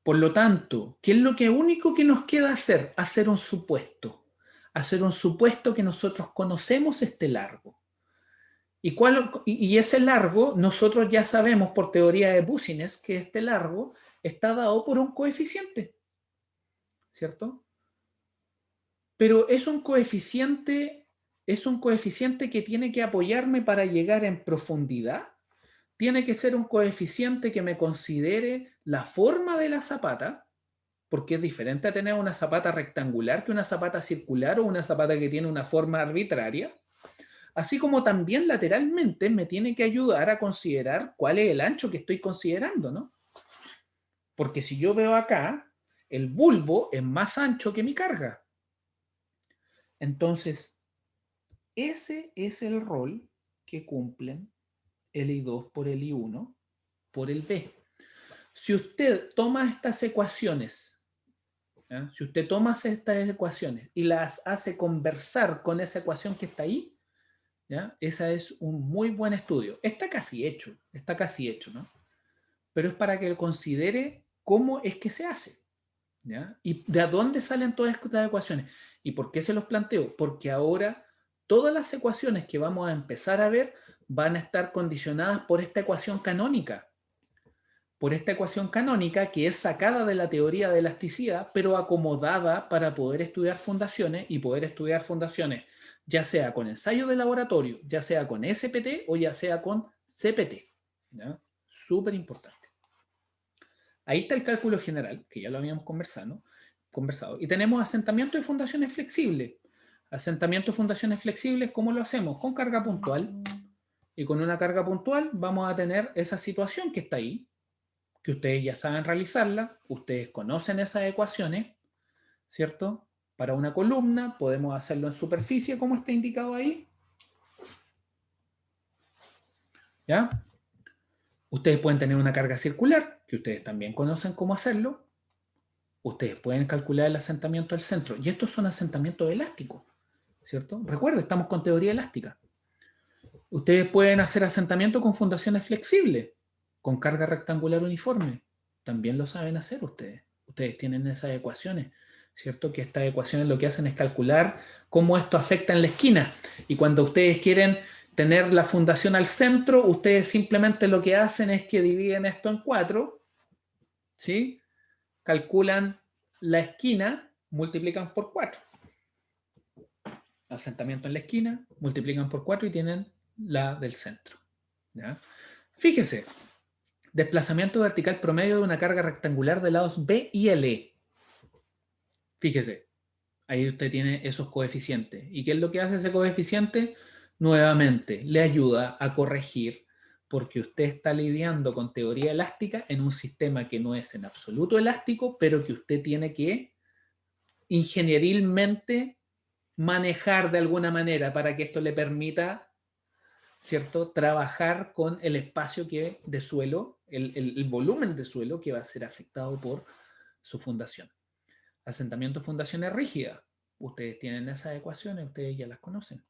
Por lo tanto, ¿qué es lo único que nos queda hacer? Hacer un supuesto. Hacer un supuesto que nosotros conocemos este largo. Y ese largo, nosotros ya sabemos por teoría de Boussinesq que este largo está dado por un coeficiente, ¿cierto? Pero es un coeficiente que tiene que apoyarme para llegar en profundidad. Tiene que ser un coeficiente que me considere la forma de la zapata, porque es diferente a tener una zapata rectangular que una zapata circular o una zapata que tiene una forma arbitraria. Así como también lateralmente me tiene que ayudar a considerar cuál es el ancho que estoy considerando, ¿no? Porque si yo veo acá, el bulbo es más ancho que mi carga. Entonces, ese es el rol que cumplen el I2 por el I1 por el B. Si usted toma estas ecuaciones, ¿ya? Si usted toma estas ecuaciones y las hace conversar con esa ecuación que está ahí, ¿ya? Ese es un muy buen estudio. Está casi hecho, ¿no? Pero es para que considere cómo es que se hace, ¿ya? Y de dónde salen todas estas ecuaciones. ¿Y por qué se los planteo? Porque ahora todas las ecuaciones que vamos a empezar a ver van a estar condicionadas por esta ecuación canónica. Por esta ecuación canónica que es sacada de la teoría de elasticidad, pero acomodada para poder estudiar fundaciones y poder estudiar fundaciones ya sea con ensayo de laboratorio, ya sea con SPT o ya sea con CPT. ¿Ya? Súper importante. Ahí está el cálculo general, que ya lo habíamos conversado. Y tenemos asentamiento de fundaciones flexibles. Asentamiento de fundaciones flexibles, ¿cómo lo hacemos? Con carga puntual. Y con una carga puntual vamos a tener esa situación que está ahí, que ustedes ya saben realizarla, ustedes conocen esas ecuaciones, ¿cierto? Para una columna podemos hacerlo en superficie, como está indicado ahí. ¿Ya? Ustedes pueden tener una carga circular, que ustedes también conocen cómo hacerlo. Ustedes pueden calcular el asentamiento del centro. Y estos son asentamientos elásticos, ¿cierto? Recuerden, estamos con teoría elástica. Ustedes pueden hacer asentamiento con fundaciones flexibles, con carga rectangular uniforme. También lo saben hacer ustedes. Ustedes tienen esas ecuaciones, ¿cierto? Que estas ecuaciones lo que hacen es calcular cómo esto afecta en la esquina. Y cuando ustedes quieren tener la fundación al centro, ustedes simplemente lo que hacen es que dividen esto en 4, ¿sí? Calculan la esquina, multiplican por 4. Asentamiento en la esquina, multiplican por 4 y tienen la del centro. ¿Ya? Fíjese, desplazamiento vertical promedio de una carga rectangular de lados B y L. Fíjese, ahí usted tiene esos coeficientes. ¿Y qué es lo que hace ese coeficiente? Nuevamente, le ayuda a corregir porque usted está lidiando con teoría elástica en un sistema que no es en absoluto elástico, pero que usted tiene que ingenierilmente manejar de alguna manera para que esto le permita ¿cierto? Trabajar con el espacio de suelo, el volumen de suelo que va a ser afectado por su fundación. Asentamiento, fundaciones rígidas. Ustedes tienen esas ecuaciones, ustedes ya las conocen.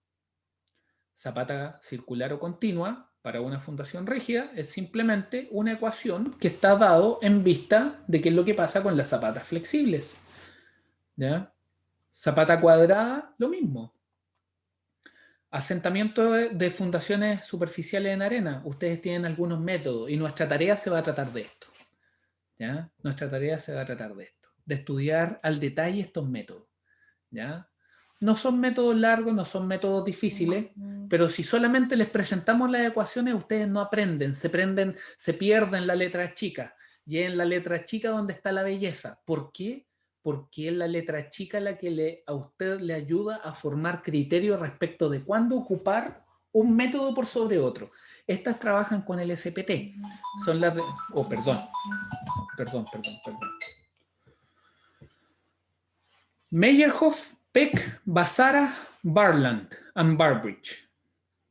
Zapata circular o continua para una fundación rígida es simplemente una ecuación que está dado en vista de qué es lo que pasa con las zapatas flexibles. ¿Ya? Zapata cuadrada, lo mismo. Asentamiento de fundaciones superficiales en arena. Ustedes tienen algunos métodos y nuestra tarea se va a tratar de esto. ¿Ya? Nuestra tarea se va a tratar de esto, de estudiar al detalle estos métodos. ¿Ya? No son métodos largos, no son métodos difíciles, pero si solamente les presentamos las ecuaciones, ustedes no aprenden, se pierden la letra chica. Y es en la letra chica donde está la belleza. ¿Por qué? Porque es la letra chica la que a usted le ayuda a formar criterios respecto de cuándo ocupar un método por sobre otro. Estas trabajan con el SPT. Son las de... Oh, perdón. Meyerhoff, Peck, Basara, Barland and Barbridge.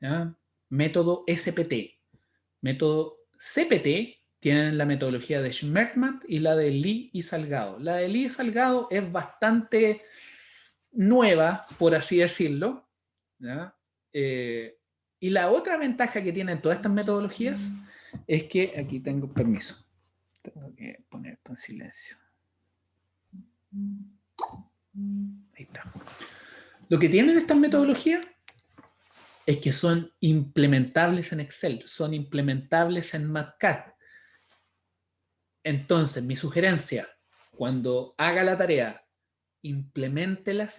¿Ya? Método SPT. Método CPT tienen la metodología de Schmertmann y la de Lee y Salgado. La de Lee y Salgado es bastante nueva, por así decirlo. ¿Ya? Y la otra ventaja que tienen todas estas metodologías es que, aquí tengo permiso, tengo que poner esto en silencio. Ahí está. Lo que tienen estas metodologías es que son implementables en Excel, son implementables en MATCAD. Entonces, mi sugerencia, cuando haga la tarea, impleméntelas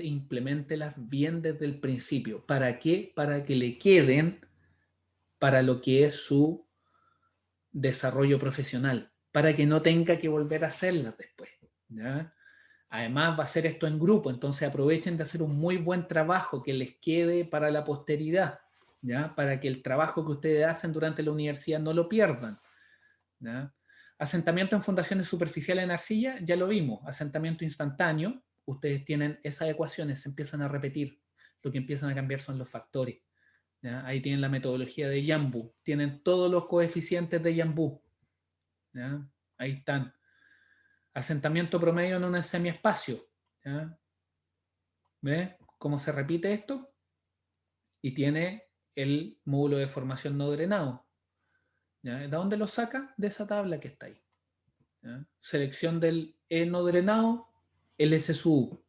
bien desde el principio. ¿Para qué? Para que le queden para lo que es su desarrollo profesional, para que no tenga que volver a hacerlas después. ¿Ya? Además va a ser esto en grupo, entonces aprovechen de hacer un muy buen trabajo que les quede para la posteridad, ¿ya? Para que el trabajo que ustedes hacen durante la universidad no lo pierdan. ¿Ya? Asentamiento en fundaciones superficiales en arcilla, ya lo vimos. Asentamiento instantáneo, ustedes tienen esas ecuaciones, se empiezan a repetir. Lo que empiezan a cambiar son los factores. ¿Ya? Ahí tienen la metodología de Yambu, tienen todos los coeficientes de Yambu. ¿Ya? Ahí están. Asentamiento promedio en un semiespacio. ¿Ya? ¿Ve cómo se repite esto? Y tiene el módulo de formación no drenado. ¿Ya? ¿De dónde lo saca? De esa tabla que está ahí. ¿Ya? Selección del E no drenado, el SSU.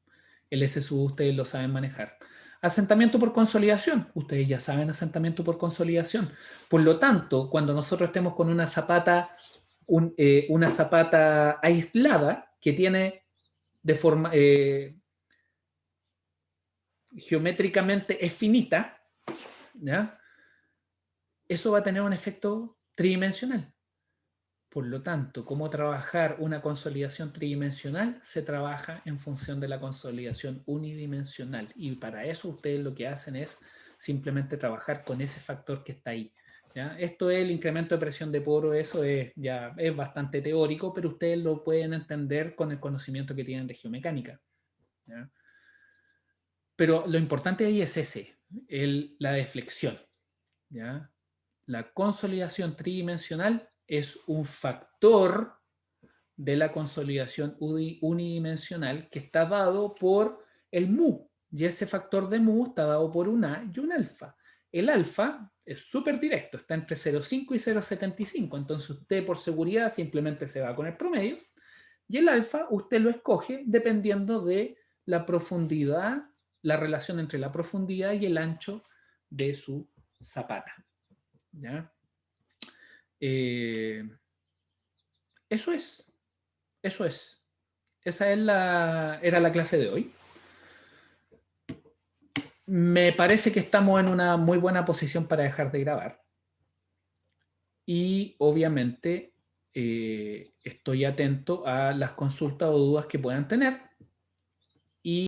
El SSU ustedes lo saben manejar. Asentamiento por consolidación. Ustedes ya saben asentamiento por consolidación. Por lo tanto, cuando nosotros estemos con una zapata, una zapata aislada que tiene de forma geométricamente es finita, ¿ya? Eso va a tener un efecto tridimensional. Por lo tanto, cómo trabajar una consolidación tridimensional se trabaja en función de la consolidación unidimensional. Y para eso ustedes lo que hacen es simplemente trabajar con ese factor que está ahí. ¿Ya? Esto es el incremento de presión de poro, eso ya es bastante teórico, pero ustedes lo pueden entender con el conocimiento que tienen de geomecánica. ¿Ya? Pero lo importante ahí es la deflexión. ¿Ya? La consolidación tridimensional es un factor de la consolidación unidimensional que está dado por el mu. Y ese factor de mu está dado por un A y un alfa. El alfa es súper directo, está entre 0,5 y 0,75. Entonces usted por seguridad simplemente se va con el promedio. Y el alfa usted lo escoge dependiendo de la profundidad, la relación entre la profundidad y el ancho de su zapata. ¿Ya? Eso es. Eso es. Esa era la clase de hoy. Me parece que estamos en una muy buena posición para dejar de grabar. Y obviamente estoy atento a las consultas o dudas que puedan tener. Y